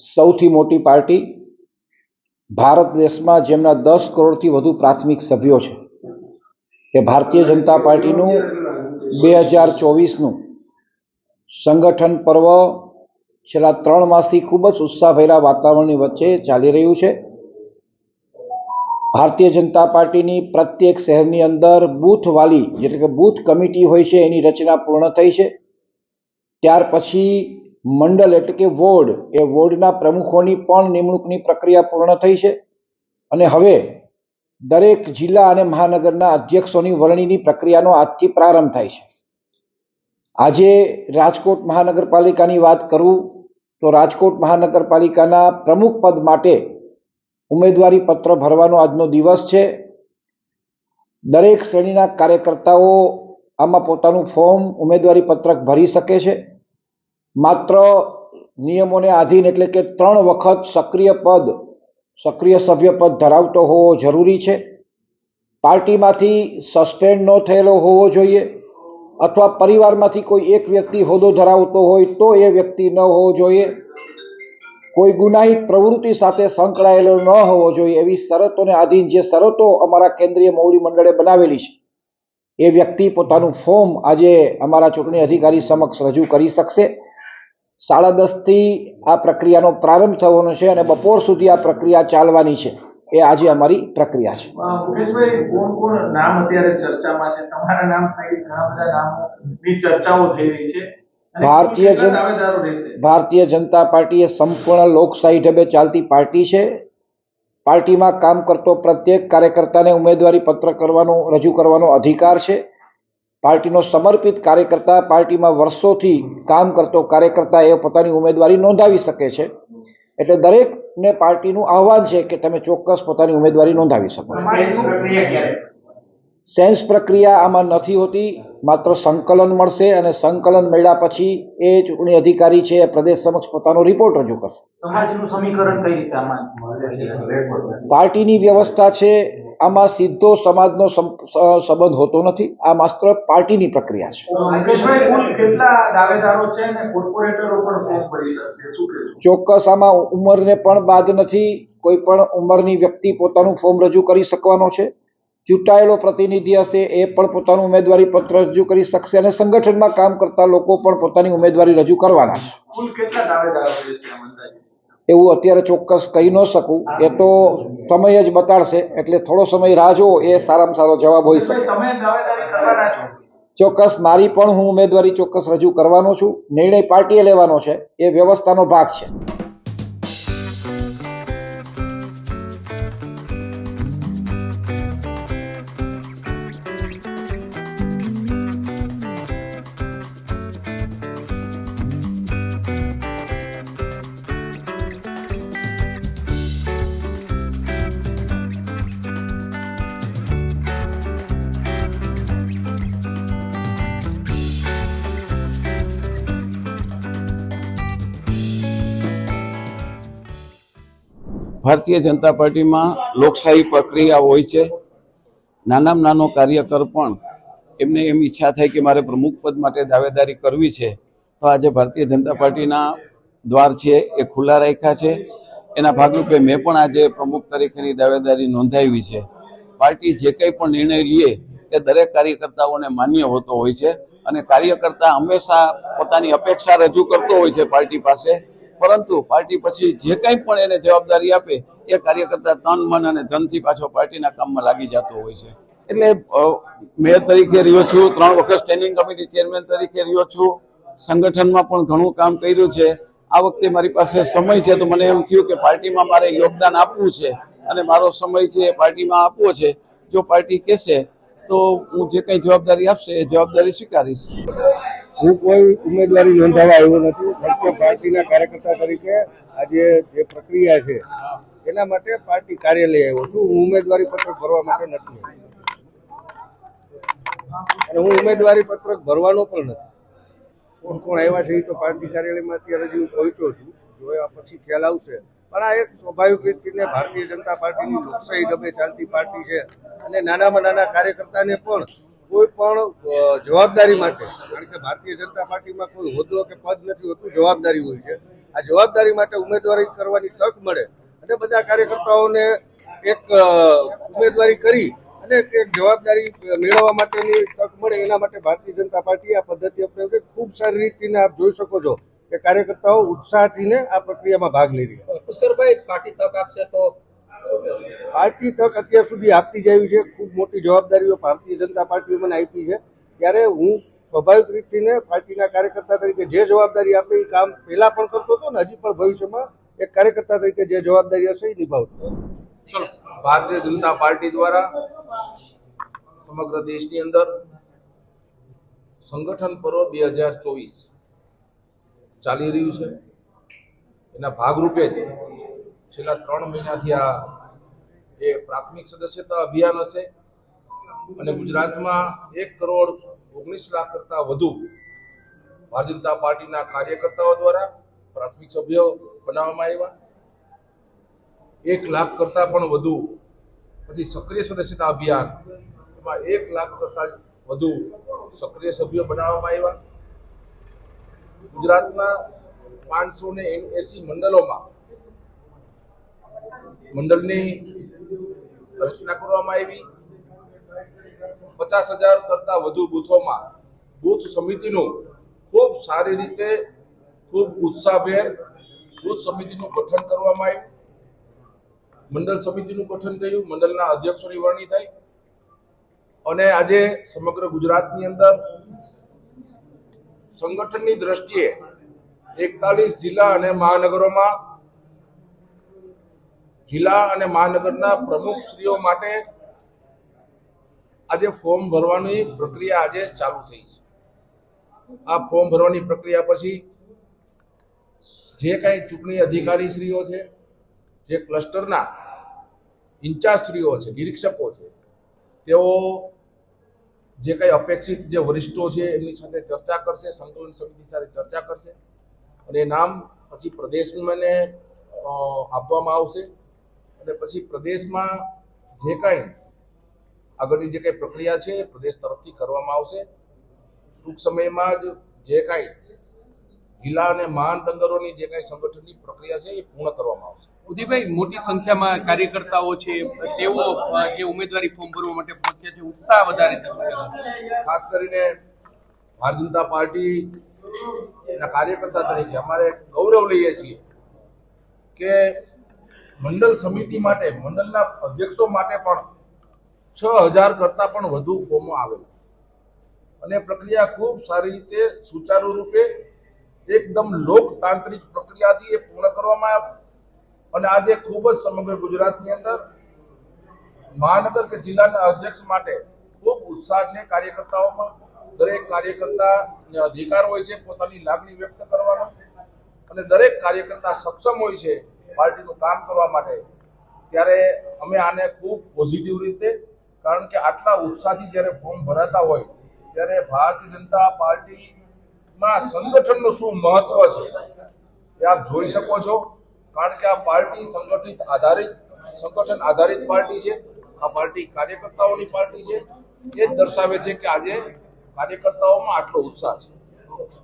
સૌથી મોટી પાર્ટી ભારત દેશમાં જેમના 10 કરોડથી વધુ પ્રાથમિક સભ્યો છે તે ભારતીય જનતા પાર્ટીનું 2024નું સંગઠન પર્વ છેલ્લા 3 માસથી ખૂબ જ ઉત્સાહભેરા વાતાવરણની વચ્ચે ચાલી રહ્યું છે। ભારતીય જનતા પાર્ટીની પ્રત્યેક શહેરની અંદર બૂથ વાલી એટલે કે બૂથ કમિટી હોય છે એની રચના પૂર્ણ થઈ છે। ત્યાર પછી મંડળ એટલે કે વોર્ડ એ વોર્ડના પ્રમુખોની પણ નિમણૂકની પ્રક્રિયા પૂર્ણ થઈ છે અને હવે દરેક જિલ્લા અને મહાનગરના અધ્યક્ષોની વરણીની પ્રક્રિયાનો આજથી પ્રારંભ થાય છે। આજે રાજકોટ મહાનગરપાલિકાની વાત કરું તો રાજકોટ મહાનગરપાલિકાના પ્રમુખ પદ માટે ઉમેદવારી પત્ર ભરવાનો આજનો દિવસ છે। દરેક શ્રેણીના કાર્યકર્તાઓ આમાં પોતાનું ફોર્મ ઉમેદવારી પત્રક ભરી શકે છે। માત્ર નિયમોને આધીન એટલે કે 3 વખત સક્રિય સભ્ય પદ ધરાવતો હોવો જરૂરી છે। પાર્ટીમાંથી સસ્પેન્ડ ન થયેલો હોવો જોઈએ અથવા પરિવારમાંથી કોઈ એક વ્યક્તિ હોદ્દો ધરાવતો હોય તો એ વ્યક્તિ ન હોવો જોઈએ। કોઈ ગુનાહિત પ્રવૃત્તિ સાથે સંકળાયેલો ન હોવો જોઈએ। એવી શરતોને આધીન જે શરતો અમારા કેન્દ્રીય મોવડી મંડળે બનાવેલી છે એ વ્યક્તિ પોતાનું ફોર્મ આજે અમારા ચૂંટણી અધિકારી સમક્ષ રજૂ કરી શકશે। 10:30થી આ પ્રક્રિયાનો પ્રારંભ થવાનો છે અને બપોર સુધી આ પ્રક્રિયા ચાલવાની છે। એ આજે અમારી પ્રક્રિયા છે। મુકેશભાઈ, કોણ નામ અત્યારે ચર્ચામાં છે? તમારા નામ સહિત ઘણા બધા નામોની ચર્ચાઓ થઈ રહી છે। ભારતીય જનતા પાર્ટી એ સંપૂર્ણ લોકશાહી ઢબે ચાલતી પાર્ટી છે। પાર્ટીમાં કામ કરતો પ્રત્યેક કાર્યકર્તાને ઉમેદવારી પત્ર રજૂ કરવાનો અધિકાર છે। પાર્ટીનો સમર્પિત કાર્યકર્તા, પાર્ટીમાં વર્ષોથી કામ કરતો કાર્યકર્તા એ પોતાની ઉમેદવારી નોંધાવી શકે છે। એટલે દરેકને પાર્ટીનું આહવાન છે કે તમે ચોક્કસ પોતાની ઉમેદવારી નોંધાવી શકો। સેન્સ પ્રક્રિયા આમાં નથી હોતી, માત્ર સંકલન મળશે અને સંકલન મળ્યા પછી એ ચૂંટણી અધિકારી છે એ પ્રદેશ સમક્ષ પોતાનો રિપોર્ટ રજૂ કરશે। સમાજનું સમીકરણ કઈ રીતે આમાં? પાર્ટીની વ્યવસ્થા છે, આમાં સીધો સમાજનો સંબંધ હોતો નથી। આ માત્ર પાર્ટીની પ્રક્રિયા છે। મુકેશભાઈ, કેટલા દાવેદારો છે અને કોર્પોરેટરો પણ ફોર્મ ભરી શકશે? શું કહેશો? ચોક્કસ આમાં ઉંમરને પણ બાદ નથી। કોઈ પણ ઉંમરની વ્યક્તિ પોતાનું ફોર્મ રજૂ કરી શકવાનો છે। ચૂંટાયેલો પ્રતિનિધિ હશે એ પણ પોતાનું ઉમેદવારી પત્ર રજૂ કરી શકશે અને સંગઠનમાં કામ કરતા લોકો પણ પોતાની ઉમેદવારી રજૂ કરવાના છે। કુલ કેટલા દાવેદારો રહેશે આ અંદાજે? એવું અત્યારે ચોક્કસ કહી ન શકું, એ તો સમય જ બતાડશે। એટલે થોડો સમય રાહ જોવો એ સારામાં સારો જવાબ હોઈ શકે। તમે દાવેદારી કરવાના છો? ચોક્કસ મારી પણ હું ઉમેદવારી ચોક્કસ રજૂ કરવાનો છું। નિર્ણય પાર્ટીએ લેવાનો છે, એ વ્યવસ્થાનો ભાગ છે। ભારતીય જનતા પાર્ટીમાં લોકશાહી પ્રક્રિયા હોય છે। નાનામાં નાનો કાર્યકર પણ એમને એમ ઈચ્છા થાય કે મારે પ્રમુખ પદ માટે દાવેદારી કરવી છે તો આજે ભારતીય જનતા પાર્ટીના દ્વાર છે એ ખુલ્લા રાખ્યા છે। એના ભાગરૂપે મેં પણ આજે પ્રમુખ તરીકેની દાવેદારી નોંધાવી છે। પાર્ટી જે કંઈ પણ નિર્ણય લે એ દરેક કાર્યકર્તાઓને માન્ય હોતો હોય છે અને કાર્યકર્તા હંમેશા પોતાની અપેક્ષા રજૂ કરતો હોય છે પાર્ટી પાસે, પરંતુ પાર્ટી પછી જે કંઈ પણ એને જવાબદારી આપે એ કાર્યકર્તા તન, મન અને ધનથી પાછો પાર્ટીના કામમાં લાગી જતો હોય છે। એટલે મેયર તરીકે રહ્યો છું, 3 વખત સ્ટેન્ડિંગ કમિટી ચેરમેન તરીકે રહ્યો છું, સંગઠનમાં પણ ઘણું કામ કર્યું છે। આ વખતે મારી પાસે સમય છે તો મને એમ થયું કે પાર્ટીમાં મારે યોગદાન આપવું છે અને મારો સમય છે એ પાર્ટીમાં આપવો છે। જો પાર્ટી કહેશે તો હું જે કંઈ જવાબદારી આપશે એ જવાબદારી સ્વીકારીશ। હું કોઈ ઉમેદવારી નોંધાવા આવ્યો નથી, ફક્ત પાર્ટીના કાર્યકર્તા તરીકે આજે જે પ્રક્રિયા છે એના માટે પાર્ટી કાર્યાલય આવ્યો છું। હું ઉમેદવારી પત્રક ભરવા માટે નથી અને હું ઉમેદવારી પત્રક ભરવાનો પણ નથી। કોણ આવ્યા છે એ તો પાર્ટી કાર્યાલયમાં અત્યારે જ હું પહોંચ્યો છું, જોયા પછી ખ્યાલ આવશે। પણ આ એક સ્વાભાવિક રીતને ભારતીય જનતા પાર્ટીની લોકશાહી ઢબે ચાલતી પાર્ટી છે અને નાનામાં નાના કાર્યકર્તાને પણ કોઈ પણ જવાબદારી માટે, કારણ કે ભારતીય જનતા પાર્ટીમાં કોઈ હોદ્દો કે પદ નથી હોતું, જવાબદારી હોય છે। આ જવાબદારી માટે ઉમેદવારી કરવાની તક મળે અને બધા કાર્યકર્તાઓને એક ઉમેદવારી કરી અને એક જવાબદારી મેળવવા માટેની તક મળે એના માટે ભારતીય જનતા પાર્ટી આ પદ્ધતિ અપનાવી છે. ખૂબ સારી રીતે આપ જોઈ શકો છો કે કાર્યકર્તાઓ ઉત્સાહથી આ પ્રક્રિયામાં ભાગ લઈ રહ્યા. પુષ્કરભાઈ, પાર્ટી તક આપશે તો પાર્ટી તક અત્યાર સુધી આપતી જ આવી છે. ખૂબ મોટી જવાબદારીઓ ભારતીય જનતા પાર્ટીએ મને આપી છે, ત્યારે હું સ્વાભાવિક રીતે પાર્ટીના કાર્યકર્તા તરીકે જે જવાબદારી આપે એ કામ પહેલા પણ કરતો હતો ને હજી પણ ભવિષ્યમાં એક કાર્યકર્તા તરીકે જે જવાબદારી હશે એ નિભાવતો. ચલો, ભારતીય જનતા પાર્ટી દ્વારા સમગ્ર દેશની અંદર સંગઠન પર્વ 2024 ચાલી રહ્યું છે. એના ભાગરૂપે જ છેલ્લા 3 મહિનાથી આ એ પ્રાથમિક સદસ્યતા અભિયાન હશે અને ગુજરાતમાં 1,19,00,000 કરતા વધુ ભારતીય જનતા પાર્ટીના કાર્યકર્તાઓ દ્વારા પ્રાથમિક સભ્યો બનાવવામાં આવ્યા. 1,00,000 કરતા પણ વધુ પછી સક્રિય સદસ્યતા અભિયાન, એમાં 1,00,000 કરતા વધુ સક્રિય સભ્યો બનાવવામાં આવ્યા. ગુજરાતના 580 મંડળોમાં મંડળની રચના કરવામાં આવી. 50,000 કરતા વધુ બૂથોમાં બૂથ સમિતિનું ખૂબ સારી રીતે ખૂબ ઉત્સાહભેર બૂથ સમિતિનું ગઠન કરવામાં આવ્યું. મંડળ સમિતિનું ગઠન થયું, મંડળના અધ્યક્ષોની વરણી થઈ અને આજે સમગ્ર ગુજરાતની અંદર સંગઠનની દ્રષ્ટિએ 41 જિલ્લા અને મહાનગરોમાં જિલ્લા અને મહાનગરના પ્રમુખશ્રીઓ માટે આજે ફોર્મ ભરવાની પ્રક્રિયા આજે ચાલુ થઈ છે. આ ફોર્મ ભરવાની પ્રક્રિયા પછી જે કાંઈ ચૂંટણી અધિકારીશ્રીઓ છે, જે ક્લસ્ટરના ઇન્ચાર્જશ્રીઓ છે, નિરીક્ષકો છે, તેઓ જે કંઈ અપેક્ષિત જે વરિષ્ઠો છે એમની સાથે ચર્ચા કરશે, સંકલન સમિતિ સાથે ચર્ચા કરશે અને એ નામ પછી પ્રદેશને આપવામાં આવશે અને પછી પ્રદેશમાં જે કાંઈ આગળની જે કંઈ પ્રક્રિયા છે એ પ્રદેશ તરફથી કરવામાં આવશે. ટૂંક સમયમાં જ જે કાંઈ જિલ્લા અને મહાનગરોની જે કાંઈ સંગઠનની પ્રક્રિયા છે એ પૂર્ણ કરવામાં આવશે. ઉદયભાઈ, મોટી સંખ્યામાં કાર્યકર્તાઓ છે, તેઓ જે ઉમેદવારી ફોર્મ ભરવા માટે પહોંચ્યા છે, ઉત્સાહ વધારે છે. ખાસ કરીને ભારતીય જનતા પાર્ટીના કાર્યકર્તા તરીકે અમારે ગૌરવ લઈએ છીએ કે મંડળ સમિતિ માટે, મંડળના અધ્યક્ષો માટે પણ 6,000 કરતા પણ વધુ ફોર્મો આવેલા અને પ્રક્રિયા ખૂબ સારી રીતે સુચારુ રૂપે એકદમ લોકતાંત્રિક પ્રક્રિયાથી એ પૂર્ણ કરવામાં આવ્યું અને આજે ખૂબ જ સમગ્ર ગુજરાતની અંદર મહાનગર કે જિલ્લાના અધ્યક્ષ માટે ખૂબ ઉત્સાહ છે કાર્યકર્તાઓમાં. દરેક કાર્યકર્તાને અધિકાર હોય છે પોતાની લાગણી વ્યક્ત કરવાનો અને દરેક કાર્યકર્તા સક્ષમ હોય છે પાર્ટીનું કામ કરવા માટે. ત્યારે અમે આને ખૂબ પોઝિટિવ રીતે, કારણ કે આટલા ઉત્સાહથી જ્યારે ફોર્મ ભરાતા હોય ત્યારે ભારતીય જનતા પાર્ટીમાં સંગઠનનું શું મહત્વ છે એ આપ જોઈ શકો છો. કારણ કે આ પાર્ટી સંગઠન આધારિત પાર્ટી છે. આ પાર્ટી કાર્યકર્તાઓની પાર્ટી છે. એ જ દર્શાવે છે કે આજે કાર્યકર્તાઓમાં આટલો ઉત્સાહ છે.